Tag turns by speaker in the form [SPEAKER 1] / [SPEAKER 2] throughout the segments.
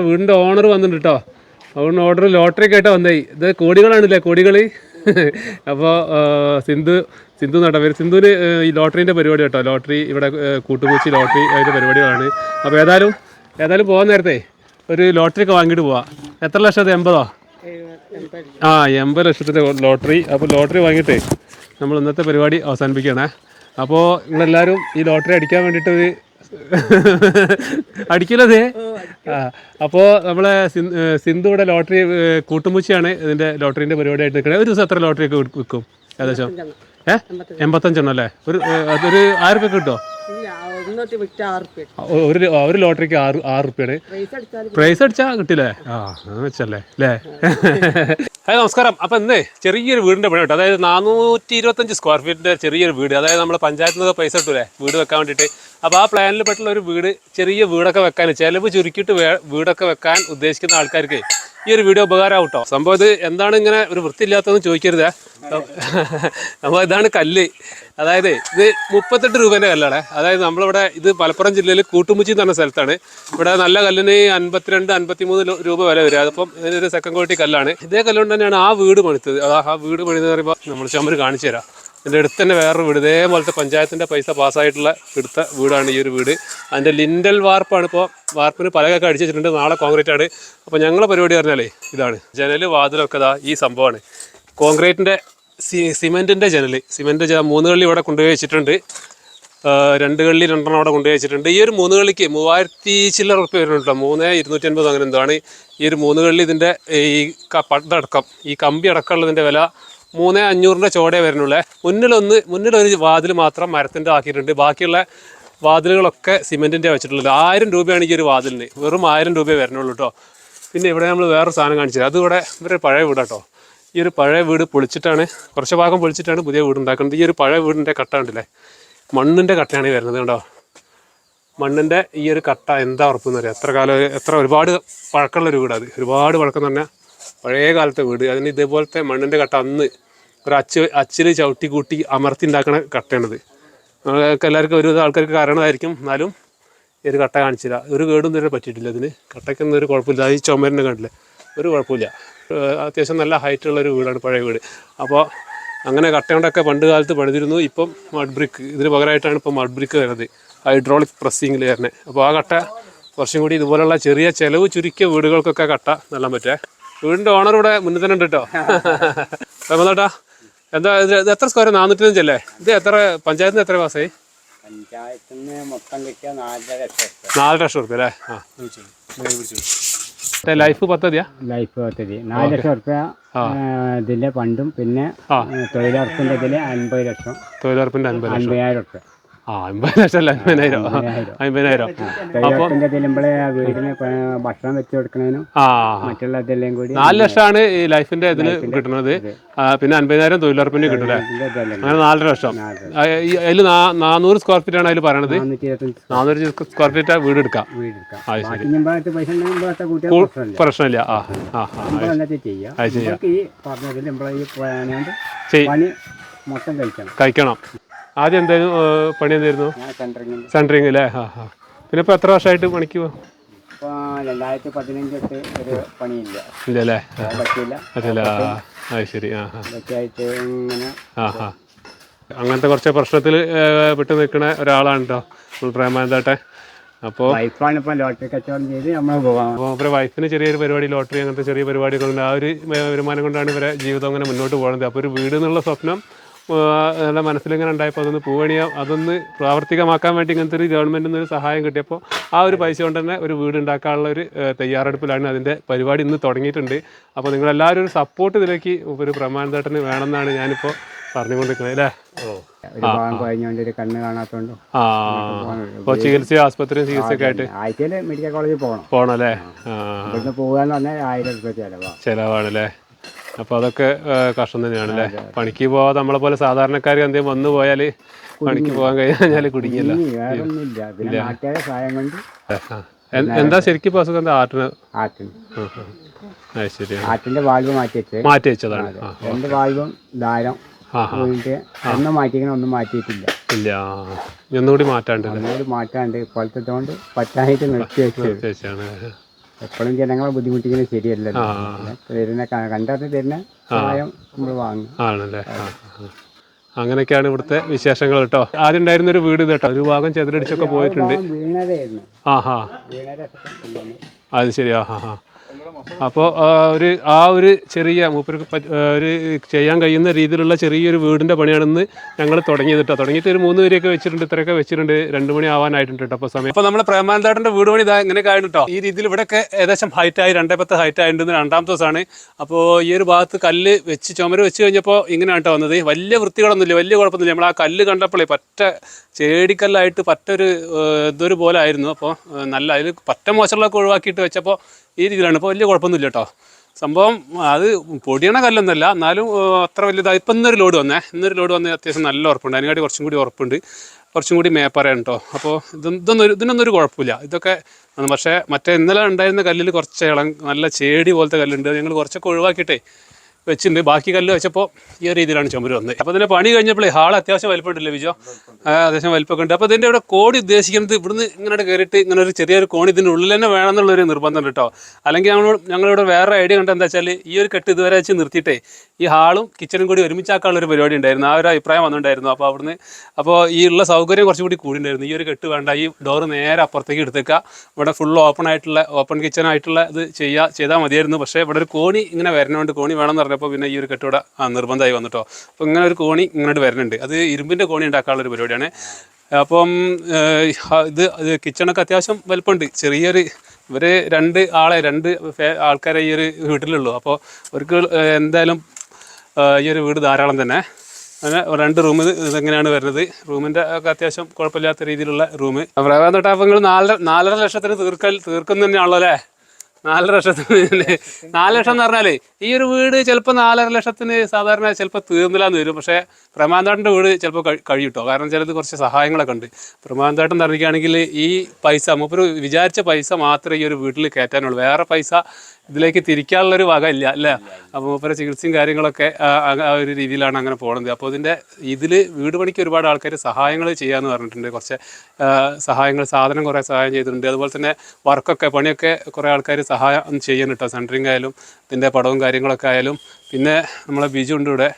[SPEAKER 1] വീടിൻ്റെ ഓണർ വന്നിട്ടുണ്ട് കേട്ടോ. അതുകൊണ്ട് ഓർഡർ ലോട്ടറി കേട്ടോ വന്നേ. ഇത് കോടികളാണില്ലേ, കോടികൾ. അപ്പോൾ സിന്ധു നട്ട പേര്. സിന്ധുവിന് ഈ ലോട്ടറീൻ്റെ പരിപാടി കേട്ടോ. ലോട്ടറി ഇവിടെ കൂട്ടുപൂച്ചി ലോട്ടറി അതിൻ്റെ പരിപാടികളാണ്. അപ്പോൾ ഏതായാലും പോകാൻ നേരത്തെ ഒരു ലോട്ടറി ഒക്കെ വാങ്ങിയിട്ട് പോവാം. എത്ര ലക്ഷത്തെ? 80ഓ? 80 ലക്ഷത്തിൻ്റെ ലോട്ടറി. അപ്പോൾ ലോട്ടറി വാങ്ങിയിട്ട് നമ്മൾ ഇന്നത്തെ പരിപാടി അവസാനിപ്പിക്കുകയാണേ. അപ്പോൾ നിങ്ങളെല്ലാവരും ഈ ലോട്ടറി അടിക്കാൻ വേണ്ടിയിട്ട് അടിക്കില്ലതേ. അപ്പോൾ നമ്മളെ സിന്ധു ഇവിടെ ലോട്ടറി കൂട്ടുമുച്ചിയാണ് ഇതിൻ്റെ ലോട്ടറീൻ്റെ പരിപാടിയായിട്ട് നിൽക്കുന്നത്. ഒരു ദിവസം എത്ര ലോട്ടറി ഒക്കെ വിൽക്കും ഏകദേശം? 85 അല്ലേ? അതൊരു 1000 രൂപ കിട്ടുമോ? ഒരു ലോട്ടറിക്ക് 6 റുപ്യാണ്. പ്രൈസ് അടിച്ചാൽ കിട്ടില്ലേ? വെച്ചല്ലേ അല്ലേ? അതായത് നമസ്കാരം. അപ്പം ഇന്ന് ചെറിയൊരു വീടിൻ്റെ പണി കേട്ടോ. അതായത് 425 സ്ക്വയർ ഫീറ്റിൻ്റെ ചെറിയൊരു വീട്. അതായത് നമ്മുടെ പഞ്ചായത്തിൽ നിന്നൊക്കെ പൈസ കിട്ടൂലേ വീട് വെക്കാൻ വേണ്ടിയിട്ട്. അപ്പോൾ ആ പ്ലാനിൽ പെട്ടുള്ള ഒരു വീട്, ചെറിയ വീടൊക്കെ വെക്കാൻ, ചിലവ് ചുരുക്കിയിട്ട് വീടൊക്കെ വെക്കാൻ ഉദ്ദേശിക്കുന്ന ആൾക്കാർക്ക് ഈ ഒരു വീഡിയോ ഉപകാരമാവും കേട്ടോ. സംഭവം ഇത് എന്താണ് ഇങ്ങനെ ഒരു വൃത്തിയില്ലാത്തതെന്ന് ചോദിക്കരുതേ. അപ്പോൾ ഇതാണ് കല്ല്. അതായത് ഇത് 38 രൂപേൻ്റെ കല്ലാണ്. അതായത് നമ്മളിവിടെ ഇത് മലപ്പുറം ജില്ലയിൽ കൂട്ടുമുച്ചി എന്ന് പറഞ്ഞ സ്ഥലത്താണ്. ഇവിടെ നല്ല കല്ലിന് 52-53 രൂപ വില വരിക. അതിപ്പം ഇതിനൊരു സെക്കൻഡ് ക്വാളിറ്റി കല്ലാണ്. ഇതേ കല്ലുകൊണ്ട് തന്നെയാണ് ആ വീട് പണിത്തത്. ആ വീട് പണിതെന്ന് പറയുമ്പോൾ നമ്മൾ ചുമര് കാണിച്ചു തരാം. ഇതിൻ്റെ അടുത്ത് തന്നെ വേറൊരു വീട്, ഇതേപോലത്തെ പഞ്ചായത്തിൻ്റെ പൈസ പാസ്സായിട്ടുള്ള എടുത്ത വീടാണ് ഈ ഒരു വീട്. അതിൻ്റെ ലിൻഡൽ വാർപ്പാണ്. ഇപ്പോൾ വാർപ്പിന് പലകൊക്കെ അടിച്ചു വെച്ചിട്ടുണ്ട്. നാളെ കോൺക്രീറ്റ് ആണ്. അപ്പോൾ ഞങ്ങളെ പരിപാടി പറഞ്ഞാലേ ഇതാണ്. ജനൽ വാതിലൊക്കെ ഈ സംഭവമാണ്. കോൺക്രീറ്റിൻ്റെ സിമെൻറ്റിൻ്റെ സിമെൻറ്റ് 3 കള്ളി ഇവിടെ കൊണ്ടുപോയി വെച്ചിട്ടുണ്ട്. 2 കള്ളി 2 അവിടെ കൊണ്ടുപോയി വെച്ചിട്ടുണ്ട്. ഈ ഒരു 3 കള്ളിക്ക് 3000 ചില്ലറ റുപ്യ വരുന്നുണ്ടോ, 3250 അങ്ങനെ എന്തോ ആണ് ഈ ഒരു 3 കള്ളി. ഇതിൻ്റെ ഈ പടക്കം, ഈ കമ്പി അടക്കമുള്ളതിൻ്റെ വില 3500 ചോടേ വരുന്നുള്ളേ. മുന്നിലൊരു വാതിൽ മാത്രം മരത്തിൻ്റെ ആക്കിയിട്ടുണ്ട്. ബാക്കിയുള്ള വാതിലുകളൊക്കെ സിമെൻറ്റിൻ്റെ വെച്ചിട്ടുള്ളത്. 1000 രൂപയാണ് ഈ ഒരു വാതിലിന്. വെറും 1000 രൂപയെ വരുന്നുള്ളൂ കേട്ടോ. പിന്നെ ഇവിടെ നമ്മൾ വേറൊരു സാധനം കാണിച്ചത്, അതിവിടെ ഇവരുടെ പഴയ വീട് കേട്ടോ. ഈ ഒരു പഴയ വീട് പൊളിച്ചിട്ടാണ്, കുറച്ച് ഭാഗം പൊളിച്ചിട്ടാണ് പുതിയ വീട് ഉണ്ടാക്കുന്നത്. ഈ ഒരു പഴയ വീടിൻ്റെ കട്ട ഉണ്ടല്ലേ, മണ്ണിൻ്റെ കട്ടയാണ് വരുന്നത് കേട്ടോ. മണ്ണിൻ്റെ ഈ ഒരു കട്ട എന്താ ഉറപ്പെന്ന് പറയാം. ഒരുപാട് പഴക്കമുള്ളൊരു വീട്. അത് ഒരുപാട് പഴക്കം എന്ന് പറഞ്ഞാൽ പഴയ കാലത്തെ വീട്. അതിന് ഇതേപോലത്തെ മണ്ണിൻ്റെ കട്ട അന്ന് ഒരു അച്ചിൽ ചവിട്ടി കൂട്ടി അമർത്തി ഉണ്ടാക്കുന്ന കട്ടയാണിത്. നമ്മൾക്ക് എല്ലാവർക്കും ഒരുവിധ ആൾക്കാർക്ക് കാരണമായിരിക്കും. എന്നാലും ഈ ഒരു കട്ട കാണിച്ചില്ല. ഒരു കേടും തന്നെ പറ്റിയിട്ടില്ല ഇതിന്. കട്ടയ്ക്കൊന്നും ഒരു കുഴപ്പമില്ല. ഈ ചുമരിനെ കണ്ടില്ലേ, ഒരു കുഴപ്പമില്ല. അത്യാവശ്യം നല്ല ഹൈറ്റുള്ളൊരു വീടാണ് പഴയ വീട്. അപ്പോൾ അങ്ങനെ കട്ട കൊണ്ടൊക്കെ പണ്ട് കാലത്ത് പണിതിരുന്നു. ഇപ്പം മഡ് ബ്രിക്ക്, ഇതിന് പകരമായിട്ടാണ് ഇപ്പം മഡ് ബ്രിക്ക് വരുന്നത്, ഹൈഡ്രോളിക് പ്രസ്സിങ്ങിൽ തന്നെ. അപ്പോൾ ആ കട്ട കുറച്ചും കൂടി ഇതുപോലുള്ള ചെറിയ ചിലവ് ചുരുക്കിയ വീടുകൾക്കൊക്കെ കട്ട നല്ല പറ്റേ. വീടിൻ്റെ ഓണർ ഇവിടെ മുന്നിൽ തന്നെ ഉണ്ട് കേട്ടോ. പ്രമോദേട്ടാ, എന്താ ഇത് എത്ര സ്ക്വയർ? 405 അല്ലേ? ഇത് എത്ര പഞ്ചായത്തിന് എത്ര പാസ്സായി?
[SPEAKER 2] പഞ്ചായത്തിന് മൊത്തം കിട്ടിയ
[SPEAKER 1] 4 ലക്ഷം റുപ്യ അല്ലേ? ലൈഫ് പദ്ധതിയാ?
[SPEAKER 2] ലൈഫ് പദ്ധതി 4 ലക്ഷം റുപ്യ ഇതിന്റെ ഫണ്ടും, പിന്നെ തൊഴിലുറപ്പിന്റെ ഇതില് 50 ലക്ഷം.
[SPEAKER 1] തൊഴിലുറപ്പിന്റെ
[SPEAKER 2] 50,000 റുപ്യ.
[SPEAKER 1] 50 ലക്ഷം അല്ല, 50,000.
[SPEAKER 2] തൊഴിലുറപ്പിന്റെ ഇതിലുമ്പളെ വീടിന് ഭക്ഷണം വെച്ച് കൊടുക്കണേനും മറ്റുള്ള ഇതെല്ലാം കൂടി
[SPEAKER 1] 4 ലക്ഷമാണ് ഈ ലൈഫിന്റെ ഇതിന് കിട്ടുന്നത്. പിന്നെ 50,000 തൊഴിലുറപ്പിന് കിട്ടും അല്ലേ? അങ്ങനെ 4 ലക്ഷം. അതിൽ 400 സ്ക്വയർ ഫീറ്റ് ആണ് അതിൽ പറയണത്. 400 സ്ക്വയർ ഫീറ്റ് വീട് എടുക്കാം. പ്രശ്നമില്ല. കഴിക്കണം. ആദ്യം എന്തായിരുന്നു പണി? എന്തായിരുന്നു? സെൻട്രിങ് അല്ലേ? പിന്നെ ഇപ്പോൾ എത്ര വർഷമായിട്ട് പണിക്ക് പോകും?
[SPEAKER 2] 2015 തൊട്ട് ഒരു പണിയില്ല.
[SPEAKER 1] ഇല്ലല്ലേ?
[SPEAKER 2] പറ്റില്ല.
[SPEAKER 1] അത് ശരി. അങ്ങനത്തെ കുറച്ച് പ്രശ്നത്തിൽ പെട്ട് നിൽക്കുന്ന ഒരാളാണ് കേട്ടോ പ്രേമാനന്ദേട്ടൻ. അപ്പോൾ
[SPEAKER 2] വൈഫാണ് ലോട്ടറി കച്ചവടം ചെയ്ത് നമ്മൾ പോകാം.
[SPEAKER 1] അപ്പോൾ അവരുടെ വൈഫിന് ചെറിയൊരു പരിപാടി, ലോട്ടറി അങ്ങനത്തെ ചെറിയ പരിപാടിയൊക്കെ ഉണ്ട്. ആ ഒരു വരുമാനം കൊണ്ടാണ് ഇവരെ ജീവിതം അങ്ങനെ മുന്നോട്ട് പോകുന്നത്. അപ്പോൾ ഒരു വീട് എന്നുള്ള സ്വപ്നം എൻ്റെ മനസ്സിലിങ്ങനെ ഉണ്ടായപ്പോൾ അതൊന്ന് അതൊന്ന് പ്രാവർത്തികമാക്കാൻ വേണ്ടി ഇങ്ങനത്തെ ഒരു ഗവൺമെൻറ്റിൽ നിന്നൊരു സഹായം കിട്ടിയപ്പോൾ ആ ഒരു പൈസ കൊണ്ട് തന്നെ ഒരു വീട് ഉണ്ടാക്കാനുള്ള ഒരു തയ്യാറെടുപ്പിലാണ് അതിൻ്റെ പരിപാടി ഇന്ന് തുടങ്ങിയിട്ടുണ്ട്. അപ്പോൾ നിങ്ങളെല്ലാവരും ഒരു സപ്പോർട്ട് ഇതിലേക്ക് ഒരു പ്രമാനദേട്ടന് വേണമെന്നാണ് ഞാനിപ്പോൾ പറഞ്ഞുകൊണ്ടിരിക്കുന്നത് അല്ലേ?
[SPEAKER 2] കണ്ണ് കാണാത്തോണ്ട്
[SPEAKER 1] അപ്പോൾ ആസ്പത്രിയും ചികിത്സയൊക്കെ ആയിട്ട്
[SPEAKER 2] ആഴ്ചയിൽ മെഡിക്കൽ കോളേജിൽ
[SPEAKER 1] പോകണം അല്ലേ?
[SPEAKER 2] പോകാന്ന് പറഞ്ഞാൽ 1000 രൂപ ചിലവാണല്ലേ?
[SPEAKER 1] അപ്പോൾ അതൊക്കെ കഷ്ടം തന്നെയാണ് അല്ലേ? പണിക്ക് പോകാതെ നമ്മളെ പോലെ സാധാരണക്കാർ എന്തെങ്കിലും വന്നു പോയാൽ പണിക്ക് പോകാൻ കഴിഞ്ഞാൽ കുടുങ്ങിയല്ല. എന്താ ശരിക്കും ഇപ്പോൾ അസുഖം? എന്താ?
[SPEAKER 2] ആറ്റിന്റെ വാൽവ് മാറ്റി വെച്ചതാണ്. 2 വാൽവും ധാരം ഒന്ന് മാറ്റിക്കണം, ഒന്നും മാറ്റിയിട്ടില്ല.
[SPEAKER 1] ഇല്ല, ഒന്നുകൂടി മാറ്റാണ്ട്
[SPEAKER 2] ഇപ്പോഴത്തെ കൊണ്ട് പറ്റാനായിട്ട് നിർത്തി വെച്ചാണ്. എപ്പോഴും ജനങ്ങളെ ബുദ്ധിമുട്ടിക്കുന്നത് ശരിയല്ലല്ലോ. തരുന്ന കണ്ടറിഞ്ഞ് തരുന്ന സഹായം നമ്മൾ വാങ്ങും.
[SPEAKER 1] ആണല്ലേ. അങ്ങനെയൊക്കെയാണ് ഇവിടുത്തെ വിശേഷങ്ങൾ കേട്ടോ. ആദ്യം ഉണ്ടായിരുന്നൊരു വീട് കേട്ടോ, ഒരു ഭാഗം ചെതലടിച്ചൊക്കെ പോയിട്ടുണ്ട്.
[SPEAKER 2] വീണതായിരുന്നു.
[SPEAKER 1] അത് ശരിയാ. അപ്പോൾ ഒരു ചെറിയ മൂപ്പർക്ക് ഒരു ചെയ്യാൻ കഴിയുന്ന രീതിയിലുള്ള ചെറിയൊരു വീടിൻ്റെ പണിയാണെന്ന് ഞങ്ങൾ തുടങ്ങിയത് കേട്ടോ. തുടങ്ങിയിട്ട് ഒരു 3 വരെയൊക്കെ വെച്ചിട്ടുണ്ട്, ഇത്രയൊക്കെ വെച്ചിട്ടുണ്ട്. 2 മണി ആവാനായിട്ടുണ്ട് കേട്ടോ അപ്പോൾ സമയം. അപ്പോൾ നമ്മുടെ പ്രേമാനന്ദേട്ടൻ്റെ വീട് പണി ഇതാ ഇങ്ങനെയൊക്കെ ആയിരുന്നു കേട്ടോ. ഈ രീതിയിൽ ഇവിടെയൊക്കെ ഏകദേശം ഹൈറ്റായി 2.10 ഹൈറ്റ് ആയിട്ടുണ്ട്. 2ാമത്തെ ദിവസമാണ്. അപ്പോൾ ഈ ഒരു ഭാഗത്ത് കല്ല് വെച്ച് ചുമര് വെച്ച് കഴിഞ്ഞപ്പോൾ ഇങ്ങനെയാണ് കേട്ടോ വന്നത്. വലിയ വൃത്തികളൊന്നുമില്ല, വലിയ കുഴപ്പമൊന്നുമില്ല. നമ്മൾ ആ കല്ല് കണ്ടപ്പോഴേ പറ്റ ചേടിക്കല്ലായിട്ട് പറ്റൊരു ഇതൊരു പോലെ ആയിരുന്നു. അപ്പോൾ നല്ല അതിൽ പറ്റ മോശമുള്ളതൊക്കെ ഒഴിവാക്കിയിട്ട് വെച്ചപ്പോൾ ഈ രീതിയിലാണ്. ഇപ്പോൾ വലിയ കുഴപ്പമൊന്നുമില്ല കേട്ടോ. സംഭവം അത് പൊടിയണ കല്ലൊന്നുമല്ല, എന്നാലും അത്ര വലിയതായി. ഇപ്പം ഇന്നൊരു ലോഡ് വന്നേ അത്യാവശ്യം നല്ല ഉറപ്പുണ്ട്. അതിനായിട്ട് കുറച്ചും കൂടി ഉറപ്പുണ്ട്, കുറച്ചും കൂടി മേപ്പറയാണ് കേട്ടോ. അപ്പോൾ ഇതിനൊന്നും ഒരു കുഴപ്പമില്ല. ഇതൊക്കെ പക്ഷേ മറ്റേ ഇന്നലെ ഉണ്ടായിരുന്ന കല്ലിൽ കുറച്ച് നല്ല ചേടി പോലത്തെ കല്ലുണ്ട്. ഞങ്ങൾ കുറച്ചൊക്കെ ഒഴിവാക്കിയിട്ടേ വെച്ചിട്ടുണ്ട്. ബാക്കി കല്ല് വെച്ചപ്പോൾ ഈ ഒരു രീതിയിലാണ് ചുമര് വന്നത്. അപ്പോൾ ഇതിൻ്റെ പണി കഴിഞ്ഞപ്പോഴേ ഹാൾ അത്യാവശ്യം വലിപ്പമുണ്ടല്ലേ വിജോ? അത്യാവശ്യം വലിപ്പമൊക്കെ ഉണ്ട്. അപ്പോൾ ഇതിൻ്റെ ഇവിടെ കോണി ഉദ്ദേശിക്കുന്നത് ഇവിടുന്ന് ഇങ്ങനെ കയറിയിട്ട് ഇങ്ങനെ ഒരു ചെറിയൊരു കോണി ഇതിൻ്റെ ഉള്ളിൽ തന്നെ വേണമെന്നുള്ളൊരു നിർബന്ധമുണ്ട് കേട്ടോ. അല്ലെങ്കിൽ ഞങ്ങളിവിടെ വേറെ ഐഡിയ കണ്ട് എന്താ വെച്ചാൽ ഈ ഒരു കെട്ട് ഇതുവരെ വെച്ച് നിർത്തിയിട്ടേ ഈ ഹാളും കിച്ചണും കൂടി ഒരുമിച്ചാക്കാനുള്ളൊരു പരിപാടി ഉണ്ടായിരുന്നു. ആ ഒരു അഭിപ്രായം വന്നിട്ടുണ്ടായിരുന്നു. അപ്പോൾ അവിടുന്ന് ഈ ഉള്ള സൗകര്യം കുറച്ചും കൂടി ഉണ്ടായിരുന്നു. ഈ ഒരു കെട്ട് വേണ്ട, ഈ ഡോറ് നേരെ അപ്പുറത്തേക്ക് എടുത്തേക്കുക, ഇവിടെ ഫുൾ ഓപ്പൺ കിച്ചണായിട്ടുള്ള ഇത് ചെയ്താൽ മതിയായിരുന്നു. പക്ഷേ ഇവിടെ ഒരു കോണി ഇങ്ങനെ വരണോണ്ട് കോണി വേണമെന്ന് പറഞ്ഞപ്പോൾ പിന്നെ ഈ ഒരു കെട്ടിവിടെ നിർബന്ധമായി വന്നിട്ടോ. അപ്പോൾ ഇങ്ങനെ ഒരു കോണി ഇങ്ങോട്ട് വരുന്നുണ്ട്. അത് ഇരുമ്പിൻ്റെ കോണി ഉണ്ടാക്കാനുള്ളൊരു പരിപാടിയാണ്. അപ്പം ഇത് കിച്ചണൊക്കെ അത്യാവശ്യം വലുപ്പമുണ്ട്. ചെറിയൊരു രണ്ട് ആൾക്കാരെ ഈ ഒരു വീട്ടിലുള്ളൂ. അപ്പോൾ അവർക്ക് എന്തായാലും ഈ ഒരു വീട് ധാരാളം തന്നെ. അങ്ങനെ 2 റൂം ഇതെങ്ങനെയാണ് വരുന്നത്. റൂമിൻ്റെ ഒക്കെ അത്യാവശ്യം കുഴപ്പമില്ലാത്ത രീതിയിലുള്ള റൂം. പ്രേമൻ തൊട്ടാ അപ്പോൾ നിങ്ങൾ 4.5 ലക്ഷത്തിന് തീർക്കുന്നു തന്നെയാണല്ലോ അല്ലേ? 4 ലക്ഷത്തിന് 4 ലക്ഷം എന്ന് പറഞ്ഞാലേ ഈ ഒരു വീട് ചിലപ്പോൾ 4.5 ലക്ഷത്തിന് സാധാരണ ചിലപ്പോൾ തീർന്നില്ലാന്ന് വരും. പക്ഷേ പ്രേമാനന്ദേട്ടൻ്റെ വീട് ചിലപ്പോൾ കഴിയൂട്ടോ. കാരണം ചിലത് കുറച്ച് സഹായങ്ങളൊക്കെ ഉണ്ട്. പ്രേമാനന്ദേട്ടൻ പറഞ്ഞിരിക്കുകയാണെങ്കിൽ ഈ പൈസ മൂപ്പര് വിചാരിച്ച പൈസ മാത്രമേ ഈ ഒരു വീട്ടിൽ കയറ്റാനുള്ളൂ. വേറെ പൈസ ഇതിലേക്ക് തിരിക്കാനുള്ളൊരു വക ഇല്ല അല്ലേ? അപ്പോൾ മൂപ്പരെ ചികിത്സയും കാര്യങ്ങളൊക്കെ ആ ഒരു രീതിയിലാണ് അങ്ങനെ പോകുന്നത്. അപ്പോൾ ഇതിൽ വീട് പണിക്ക് ഒരുപാട് ആൾക്കാർ സഹായങ്ങൾ ചെയ്യാമെന്ന് പറഞ്ഞിട്ടുണ്ട്. കുറച്ച് സഹായങ്ങൾ കുറേ സഹായം ചെയ്തിട്ടുണ്ട്. അതുപോലെ തന്നെ പണിയൊക്കെ കുറേ ആൾക്കാർ സഹായം ചെയ്യാൻ കേട്ടോ. സെൻറ്ററിങ് ആയാലും ഇതിൻ്റെ പടവും കാര്യങ്ങളൊക്കെ ആയാലും. പിന്നെ നമ്മളെ ബിജു ഉണ്ട് ഇവിടെ.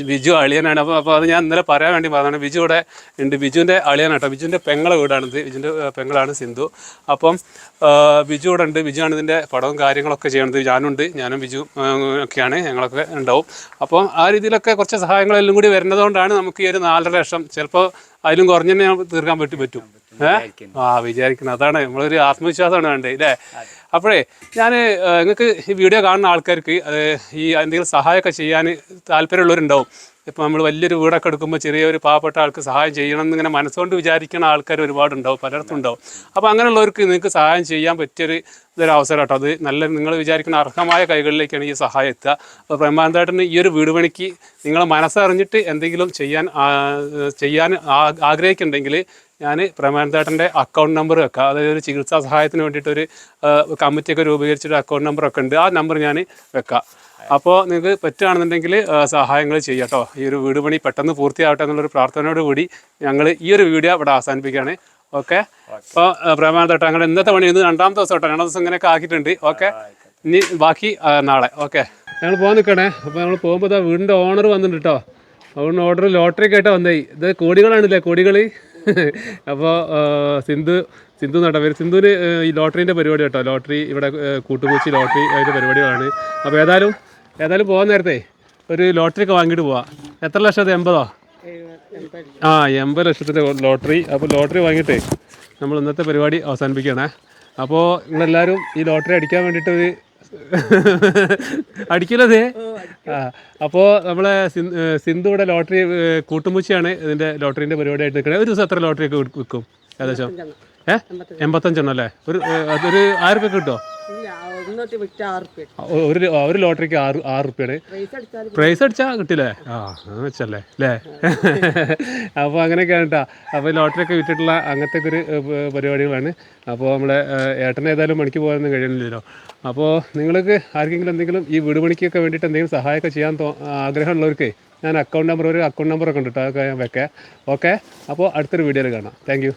[SPEAKER 1] ബിജു അളിയനാണ്. അപ്പോൾ അത് ഞാൻ ഇന്നലെ പറയാൻ വേണ്ടി പറഞ്ഞതാണ്. ബിജു ഇവിടെ ഉണ്ട്. ബിജുവിൻ്റെ അളിയനാണ് കേട്ടോ. ബിജുവിൻ്റെ പെങ്ങളെ വീടാണിത്. ബിജുവിൻ്റെ പെങ്ങളാണ് സിന്ധു. അപ്പം ബിജു ഇവിടെ ഉണ്ട്. ബിജു ആണ് ഇതിൻ്റെ പടവും കാര്യങ്ങളൊക്കെ ചെയ്യണത്. ഞാനും ബിജു ഒക്കെയാണ്, ഞങ്ങളൊക്കെ ഉണ്ടാവും. അപ്പം ആ രീതിയിലൊക്കെ കുറച്ച് സഹായങ്ങളെല്ലാം കൂടി വരുന്നതുകൊണ്ടാണ് നമുക്ക് ഈ ഒരു 4.5 ലക്ഷം ചിലപ്പോൾ അതിലും കുറഞ്ഞു തന്നെ തീർക്കാൻ പറ്റും. വിചാരിക്കണം. അതാണ് നമ്മളൊരു ആത്മവിശ്വാസമാണ് വേണ്ടത് അല്ലേ? അപ്പോഴേ ഞാൻ നിങ്ങൾക്ക് ഈ വീഡിയോ കാണുന്ന ആൾക്കാർക്ക് ഈ എന്തെങ്കിലും സഹായമൊക്കെ ചെയ്യാൻ താല്പര്യമുള്ളവരുണ്ടാവും. ഇപ്പോൾ നമ്മൾ വലിയൊരു വീടൊക്കെ എടുക്കുമ്പോൾ ചെറിയൊരു പാവപ്പെട്ട ആൾക്ക് സഹായം ചെയ്യണം എന്നിങ്ങനെ മനസ്സുകൊണ്ട് വിചാരിക്കുന്ന ആൾക്കാർ ഒരുപാടുണ്ടാവും, പലയിടത്തും ഉണ്ടാവും. അപ്പോൾ അങ്ങനെയുള്ളവർക്ക് നിങ്ങൾക്ക് സഹായം ചെയ്യാൻ ഇതൊരു അവസരം കേട്ടോ. അത് നിങ്ങൾ വിചാരിക്കുന്ന അർഹമായ കൈകളിലേക്കാണ് ഈ സഹായം എത്തുക. അപ്പോൾ പ്രേമാനന്ദേട്ടന് ഈ ഒരു വീട് പണിക്ക് നിങ്ങളെ മനസ്സറിഞ്ഞിട്ട് എന്തെങ്കിലും ചെയ്യാൻ ആഗ്രഹിക്കുന്നുണ്ടെങ്കിൽ ഞാൻ പ്രേമാനന്ദേട്ടൻ്റെ അക്കൗണ്ട് നമ്പർ വെക്കാം. അതായത് ഒരു ചികിത്സാ സഹായത്തിന് വേണ്ടിയിട്ടൊരു കമ്മിറ്റിയൊക്കെ രൂപീകരിച്ചിട്ട് അക്കൗണ്ട് നമ്പറൊക്കെ ഉണ്ട്. ആ നമ്പർ ഞാൻ വെക്കാം. അപ്പോൾ നിങ്ങൾക്ക് പറ്റുകയാണെന്നുണ്ടെങ്കിൽ സഹായങ്ങൾ ചെയ്യാം കേട്ടോ. ഈ ഒരു വീട് പണി പെട്ടെന്ന് പൂർത്തിയാവട്ടെ എന്നുള്ളൊരു പ്രാർത്ഥനയോട് കൂടി ഞങ്ങൾ ഈ ഒരു വീഡിയോ ഇവിടെ അവസാനിപ്പിക്കുകയാണ്. ഓക്കെ. അപ്പോൾ പ്രേമാനന്ദേട്ടൻ അങ്ങനെ ഇന്നത്തെ പണി 2ാമത്തെ ദിവസം കേട്ടോ. 2 ദിവസം ഇങ്ങനെയൊക്കെ ആക്കിയിട്ടുണ്ട്. ഓക്കെ. ഇനി ബാക്കി നാളെ. ഓക്കെ. ഞങ്ങൾ പോകാൻ നിൽക്കണേ. അപ്പോൾ നമ്മൾ പോകുമ്പോൾ ഇതാ വീടിൻ്റെ ഓണർ വന്നിട്ടുണ്ട് കേട്ടോ. അതുകൊണ്ട് ഓർഡർ ലോട്ടറി ഒക്കെ ആയിട്ടാ വന്നേ. ഇത് കോടികളാണില്ലേ, കോടികൾ. അപ്പോൾ സിന്ധു നട്ട പേര് സിന്ധുവിന് ഈ ലോട്ടറീൻ്റെ പരിപാടി കേട്ടോ. ലോട്ടറി ഇവിടെ കൂട്ടുപൂച്ചി ലോട്ടറി അതിൻ്റെ പരിപാടികളാണ്. അപ്പോൾ ഏതായാലും പോകാൻ നേരത്തെ ഒരു ലോട്ടറി ഒക്കെ വാങ്ങിയിട്ട് പോവാം. എത്ര ലക്ഷത്തെ? 80ഓ? 80 ലക്ഷത്തിൻ്റെ ലോട്ടറി. അപ്പോൾ ലോട്ടറി വാങ്ങിയിട്ടേ നമ്മൾ ഇന്നത്തെ പരിപാടി അവസാനിപ്പിക്കുകയാണേ. അപ്പോൾ നിങ്ങളെല്ലാവരും ഈ ലോട്ടറി അടിക്കാൻ വേണ്ടിയിട്ട് അടിക്കില്ലതേ. അപ്പോൾ നമ്മളെ സിന്ധു ഇവിടെ ലോട്ടറി കൂട്ടുമുച്ചിയാണ് ഇതിൻ്റെ ലോട്ടറീൻ്റെ പരിപാടിയായിട്ട് നിൽക്കണേ. ഒരു ദിവസം എത്ര ലോട്ടറി ഒക്കെ വിൽക്കും ഏകദേശം? 85 അല്ലേ? അതൊരു 1000 രൂപ കിട്ടുമോ? ഒരു ലോട്ടറിക്ക് 6 റുപ്യാണ്. പ്രൈസ് അടിച്ചാൽ കിട്ടില്ലേ? വെച്ചല്ലേ അല്ലേ? അപ്പോൾ അങ്ങനെയൊക്കെയാണ് കേട്ടോ. അപ്പോൾ ലോട്ടറി ഒക്കെ വിറ്റിട്ടുള്ള അങ്ങനത്തെ ഒരു പരിപാടികളാണ്. അപ്പോൾ നമ്മളെ ഏട്ടന് ഏതായാലും പണിക്ക് പോകാനൊന്നും കഴിയുന്നില്ലല്ലോ. അപ്പോൾ നിങ്ങൾക്ക് ആർക്കെങ്കിലും എന്തെങ്കിലും ഈ വീട് പണിക്കൊക്കെ വേണ്ടിയിട്ട് എന്തെങ്കിലും സഹായമൊക്കെ ചെയ്യാൻ ആഗ്രഹമുള്ളവർക്ക് ഞാൻ അക്കൗണ്ട് നമ്പറൊക്കെ ഉണ്ട് കേട്ടോ. അതൊക്കെ ഞാൻ വെക്കാം. ഓക്കെ. അപ്പോൾ അടുത്തൊരു വീഡിയോയിൽ കാണാം. Thank you.